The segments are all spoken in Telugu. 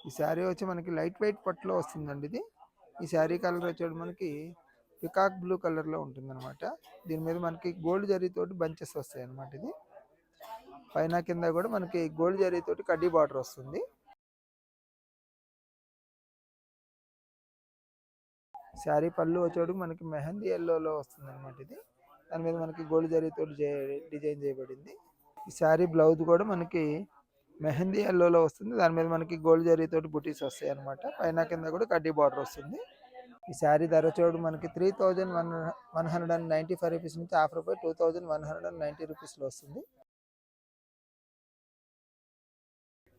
ఈ శారీ వచ్చి మనకి లైట్ వెయిట్ పట్టులో వస్తుందండి ఇది. ఈ శారీ కలర్ వచ్చేది మనకి పికాక్ బ్లూ కలర్లో ఉంటుందన్నమాట. దీని మీద మనకి గోల్డ్ జరీతోటి బంచెస్ వస్తాయి అన్నమాట. ఇది పైన కింద కూడా మనకి గోల్డ్ జరీతోటి కడ్డీ బార్డర్ వస్తుంది. శారీ పళ్ళు వచ్చేది మనకి మెహందీ ఎల్లోలో వస్తుంది అనమాట. ఇది దాని మీద మనకి గోల్డ్ జరీతోటి డిజైన్ చేయబడింది. ఈ శారీ బ్లౌజ్ కూడా మనకి మెహందీ ఎల్లోలో వస్తుంది. దాని మీద మనకి గోల్డ్ జరీతోటి బుటీస్ వస్తాయి అనమాట. పైన కింద కూడా కడ్డీ బార్డర్ వస్తుంది. ఈ శారీ ధర చూడు మనకి 3195 రూపీస్ నుంచి ఆఫర్ పై 2190 రూపీస్లో వస్తుంది.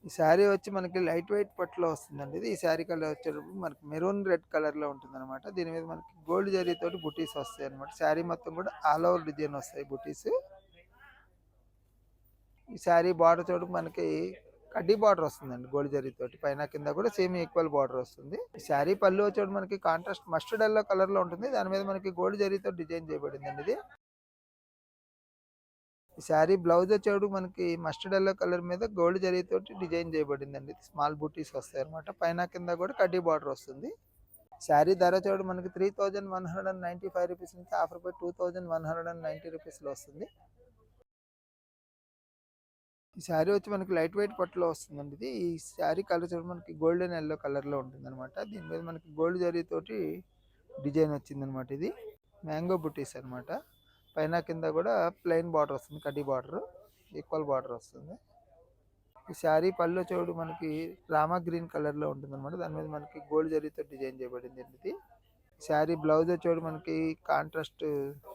ఈ శారీ వచ్చి మనకి లైట్ వెయిట్ పట్టులో వస్తుందండి. ఇది ఈ శారీ కలర్ వచ్చేటప్పుడు మనకి మెరూన్ రెడ్ కలర్లో ఉంటుంది అనమాట. దీని మీద మనకి గోల్డ్ జరీతోటి బుటీస్ వస్తాయి అనమాట. శారీ మొత్తం కూడా ఆల్ ఓవర్ డిజైన్ వస్తాయి బుటీస్. ఈ శారీ బార్డర్ చూడు మనకి కడ్డీ బార్డర్ వస్తుందండి గోల్డ్ జరీతోటి. పైన కింద కూడా సేమ్ ఈక్వల్ బార్డర్ వస్తుంది. ఈ శారీ పళ్ళు వచ్చేటప్పుడు మనకి కాంట్రాస్ట్ మస్టర్డ్ ఎల్లో కలర్ లో ఉంటుంది. దాని మీద మనకి గోల్డ్ జరీతో డిజైన్ చేయబడింది అండి ఇది. ఈ శారీ బ్లౌజ్ వచ్చేటప్పుడు మనకి మస్టర్డ్ ఎల్లో కలర్ మీద గోల్డ్ జరీతోటి డిజైన్ చేయబడిందండి. స్మాల్ బూటీస్ వస్తాయి అనమాట. పైన కింద కూడా కడ్డీ బార్డర్ వస్తుంది. శారీ ధర చూడు మనకి 3195 రూపీస్ నుంచి ఆఫర్ పై 2190 రూపీస్లో వస్తుంది. ఈ శారీ వచ్చి మనకి లైట్ వెయిట్ పట్టులో వస్తుందండి ఇది. ఈ శారీ కలర్ చూడ మనకి గోల్డెన్ ఎల్లో కలర్లో ఉంటుంది అనమాట. దీని మీద మనకి గోల్డ్ జరీతోటి డిజైన్ వచ్చింది అనమాట. ఇది మ్యాంగో బుటీస్ అనమాట. పైన కింద కూడా ప్లెయిన్ బార్డర్ వస్తుంది. కడ్డీ బార్డర్ ఈక్వల్ బార్డర్ వస్తుంది. ఈ శారీ పళ్ళు చూడు మనకి రామా గ్రీన్ కలర్లో ఉంటుంది అనమాట. దాని మీద మనకి గోల్డ్ జరీతో డిజైన్ చేయబడింది ఇది. శారీ బ్లౌజ్ వచ్చేది మనకి కాంట్రాస్ట్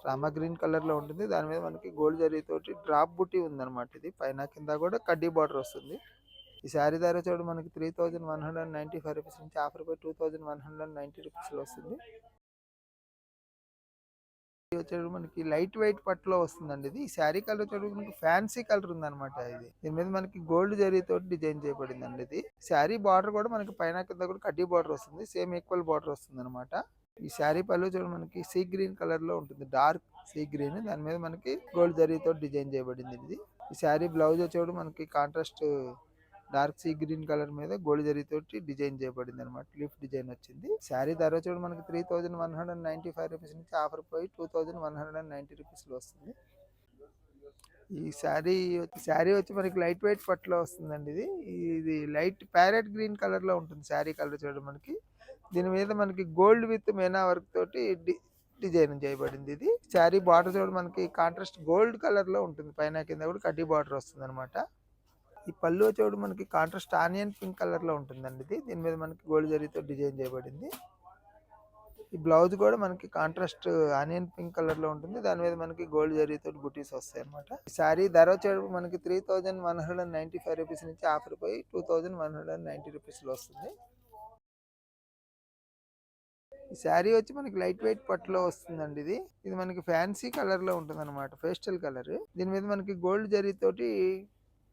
రామా గ్రీన్ కలర్ లో ఉంటుంది. దాని మీద మనకి గోల్డ్ జరీతోటి డ్రాప్ బుట్టి ఉందన్నమాట. ఇది పైన కింద కూడా కడ్డీ బార్డర్ వస్తుంది. ఈ శారీ ధర వచ్చేది మనకి 3195 రూపీస్ నుంచి ఆఫర్ పై 2190 రూపీస్లో వస్తుంది. వచ్చేది మనకి లైట్ వెయిట్ పట్టులో వస్తుందండి ఇది. ఈ శారీ కలర్ వచ్చేది మనకి ఫ్యాన్సీ కలర్ ఉందన్నమాట. ఇది దీని మీద మనకి గోల్డ్ జరీతో డిజైన్ చేయబడింది అండి. ఇది శారీ బార్డర్ కూడా మనకి పైన కింద కూడా కడ్డీ బార్డర్ వస్తుంది. సేమ్ ఈక్వల్ బార్డర్ వస్తుంది అనమాట. ఈ శారీ పళ్ళు చూడ మనకి సీ గ్రీన్ కలర్ లో ఉంటుంది. Dark sea green. దాని మీద మనకి గోల్డ్ జరీతో డిజైన్ చేయబడింది ఇది. ఈ శారీ బ్లౌజ్ వచ్చేప్పుడు మనకి contrast dark sea green colour మీద గోల్డ్ జరీతోటి డిజైన్ చేయబడింది అనమాట. లీఫ్ డిజైన్ వచ్చింది. శారీ ధర వచ్చేప్పుడు మనకి 3195 రూపీస్ నుంచి ఆఫర్ పోయి 2190 రూపీస్లో వస్తుంది. ఈ శారీ వచ్చి మనకి లైట్ వెయిట్ పట్టులో వస్తుందండి. ఇది లైట్ ప్యారెట్ గ్రీన్ కలర్ లో ఉంటుంది. శారీ కలర్ చూడడం మనకి దీని మీద మనకి గోల్డ్ విత్ మేనా వర్క్ తోటి డిజైన్ చేయబడింది. ఇది శారీ బార్డర్ చూడ మనకి కాంట్రాస్ట్ గోల్డ్ కలర్ లో ఉంటుంది. పైన కింద కూడా కడ్డీ బార్డర్ వస్తుంది అనమాట. ఈ పళ్ళు చూడు మనకి కాంట్రాస్ట్ ఆనియన్ పింక్ కలర్ లో ఉంటుందండి. ఇది దీని మీద మనకి గోల్డ్ జరీతో డిజైన్ చేయబడింది. ఈ బ్లౌజ్ కూడా మనకి కాంట్రాస్ట్ ఆనియన్ పింక్ కలర్ లో ఉంటుంది. దాని మీద మనకి గోల్డ్ జరీతో బుటీస్ వస్తాయి అనమాట. ఈ శారీ ధర వచ్చేటప్పుడు మనకి 3195 రూపీస్ నుంచి ఆఫర్ పోయి 2190 రూపీస్లో వస్తుంది. ఈ శారీ వచ్చి మనకి లైట్ వెయిట్ పట్టులో వస్తుందండి. ఇది మనకి ఫ్యాన్సీ కలర్ లో ఉంటుంది అనమాట. Pastel colour. దీని మీద మనకి గోల్డ్ జరీతోటి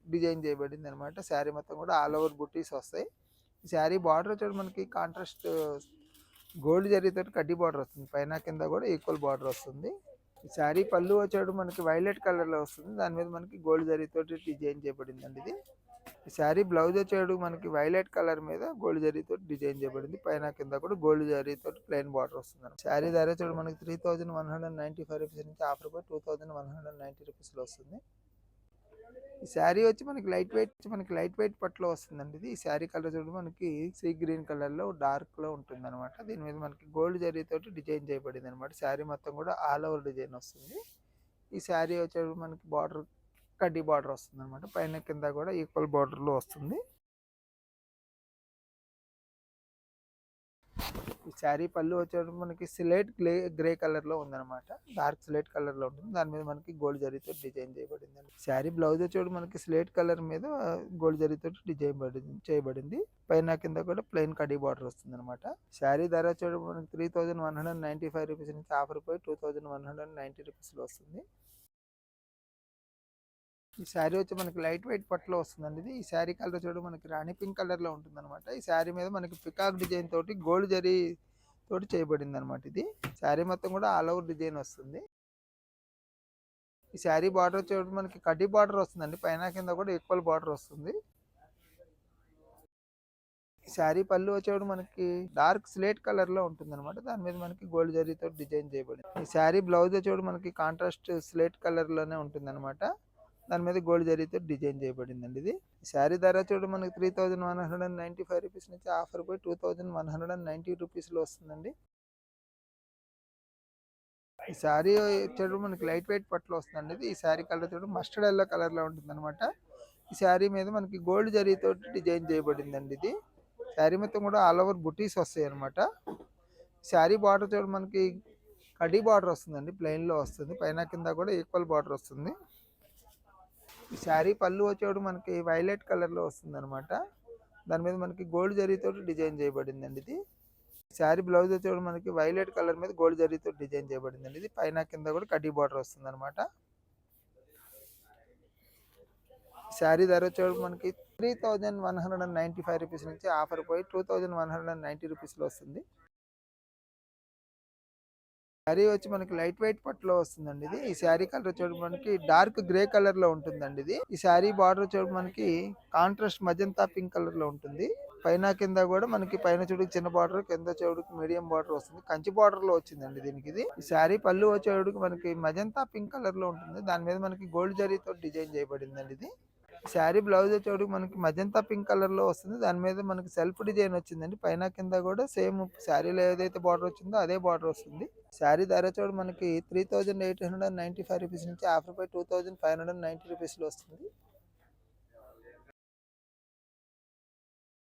డిజైన్ చేయబడింది అనమాట. శారీ మొత్తం కూడా ఆల్ ఓవర్ బుటీస్ వస్తాయి. ఈ శారీ బార్డర్ వచ్చేది మనకి కాంట్రాస్ట్ గోల్డ్ జరీతో కడ్డీ బార్డర్ వస్తుంది. పైన కింద కూడా ఈక్వల్ బార్డర్ వస్తుంది. ఈ శారీ పళ్ళు వచ్చేడు మనకి వైలెట్ కలర్ లో వస్తుంది. దాని మీద మనకి గోల్డ్ జరీతో డిజైన్ చేయబడింది అండి. ఇది ఈ శారీ బ్లౌజ్ వచ్చేడు మనకి వైలెట్ కలర్ మీద గోల్డ్ జరీతో డిజైన్ చేయబడింది. పైన కింద కూడా గోల్డ్ జరీతో ప్లెయిన్ బార్డర్ వస్తుంది. శారీ ధర వచ్చేడు మనకి 3195 రూపీస్ నుంచి ఆఫర్ పై 2190 రూపీస్లో వస్తుంది. ఈ శారీ వచ్చి మనకి లైట్ వెయిట్ పట్టులో వస్తుందండి. ఇది ఈ శారీ కలర్ చూడండి మనకి సీ గ్రీన్ కలర్ లో డార్క్ లో ఉంటుంది అనమాట. దీని మీద మనకి గోల్డ్ జరీతో డిజైన్ చేయబడింది అనమాట. శారీ మొత్తం కూడా ఆల్ ఓవర్ డిజైన్ వస్తుంది. ఈ శారీ వచ్చేది మనకి బార్డర్ కడ్డీ బార్డర్ వస్తుంది అనమాట. పైన కింద కూడా ఈక్వల్ బార్డర్ లో వస్తుంది. ఈ శారీ పళ్ళు వచ్చేటప్పుడు మనకి సిలేట్ గ్రే కలర్ లో ఉందన్నమాట. డార్క్ సిలేట్ కలర్ లో ఉంటుంది. దాని మీద మనకి గోల్డ్ జరీతో డిజైన్ చేయబడింది. శారీ బ్లౌజ్ వచ్చేటప్పుడు మనకి సిలేట్ కలర్ మీద గోల్డ్ జరీతో డిజైన్ చేయబడింది. పైన కింద కూడా ప్లెయిన్ కడ్డీ బార్డర్ వస్తుంది అనమాట. శారీ ధర వచ్చేటప్పుడు మనకి 3195 రూపీస్ నుంచి ఆఫర్ పోయి 2190 రూపీస్లో వస్తుంది. ఈ శారీ వచ్చి మనకి లైట్ వెయిట్ పట్టులో వస్తుందండి. ఈ శారీ కలర్ చూడ మనకి రాణి పింక్ కలర్ లో ఉంటుంది అనమాట. ఈ శారీ మీద మనకి పికాక్ డిజైన్ తోటి గోల్డ్ జరీ తోటి చేయబడింది అనమాట. ఇది శారీ మొత్తం కూడా ఆల్ ఓవర్ డిజైన్ వస్తుంది. ఈ శారీ బార్డర్ వచ్చేటప్పుడు మనకి కడ్డీ బార్డర్ వస్తుందండి. పైన కింద కూడా ఈక్వల్ బార్డర్ వస్తుంది. శారీ పళ్ళు వచ్చేవాడు మనకి డార్క్ స్లేట్ కలర్ లో ఉంటుంది అనమాట. దాని మీద మనకి గోల్డ్ జరీతో డిజైన్ చేయబడింది. ఈ శారీ బ్లౌజ్ వచ్చేవాడు మనకి కాంట్రాస్ట్ స్లేట్ కలర్ లోనే ఉంటుంది అనమాట. దాని మీద గోల్డ్ జరీతో డిజైన్ చేయబడిందండి. ఇది శారీ ధర చూడు మనకి 3195 రూపీస్ నుంచి ఆఫర్ పోయి 2190 రూపీస్ లో వస్తుందండి. ఈ శారీ వచ్చేటప్పుడు మనకి లైట్ వెయిట్ పట్టులో వస్తుందండి. ఇది ఈ శారీ కలర్ చూడు మస్టర్డ్ ఎల్లో కలర్ లో ఉంటుంది అనమాట. ఈ శారీ మీద మనకి గోల్డ్ జరీతో డిజైన్ చేయబడిందండి. ఇది శారీ మొత్తం కూడా ఆల్ ఓవర్ బుటీస్ వస్తాయి అనమాట. శారీ బార్డర్ చూడు మనకి కడ్డీ బార్డర్ వస్తుందండి. ప్లెయిన్ లో వస్తుంది, పైన కింద కూడా ఈక్వల్ బార్డర్ వస్తుంది. ఈ శారీ పళ్ళు వచ్చేవాడు మనకి వైలెట్ కలర్ లో వస్తుంది అనమాట. దాని మీద మనకి గోల్డ్ జరీతో డిజైన్ చేయబడిందండి. ఇది శారీ బ్లౌజ్ వచ్చేవాడు మనకి వైలెట్ కలర్ మీద గోల్డ్ జరీతో డిజైన్ చేయబడిందండి. ఇది పైన కింద కూడా కడ్డీ బార్డర్ వస్తుంది అనమాట. శారీ ధర వచ్చేవాడు మనకి 3195 రూపీస్ నుంచి ఆఫర్ పోయి 2190 రూపీస్లో వస్తుంది. శారీ వచ్చి మనకి లైట్ వెయిట్ పట్టులో వస్తుందండి. ఇది ఈ శారీ కలర్ వచ్చేది మనకి డార్క్ గ్రే కలర్ లో ఉంటుందండి. ఇది ఈ శారీ బార్డర్ వచ్చేది మనకి కాంట్రాస్ట్ మజంతా పింక్ కలర్ లో ఉంటుంది. పైన కింద కూడా మనకి పైన చూడుకు చిన్న బార్డర్, కింద చెవుడికి మీడియం బార్డర్ వస్తుంది. కంచి బార్డర్ లో వచ్చిందండి దీనికి. ఇది ఈ శారీ పళ్ళు వచ్చేటికి మనకి మజంతా పింక్ కలర్ లో ఉంటుంది. దాని మీద మనకి గోల్డ్ జరీతో డిజైన్ చేయబడిందండి. ఇది శారీ బ్లౌజ్ వచ్చేటికి మనకి మజంతా పింక్ కలర్ లో వస్తుంది. దాని మీద మనకి సెల్ఫ్ డిజైన్ వచ్చిందండి. పైన కింద కూడా సేమ్ శారీలో ఏదైతే బార్డర్ వచ్చిందో అదే బార్డర్ వస్తుంది. శారీ ధర చూడు మనకి 3895 రూపీస్ నుంచి ఆఫర్ పై 2590 రూపీస్లో వస్తుంది.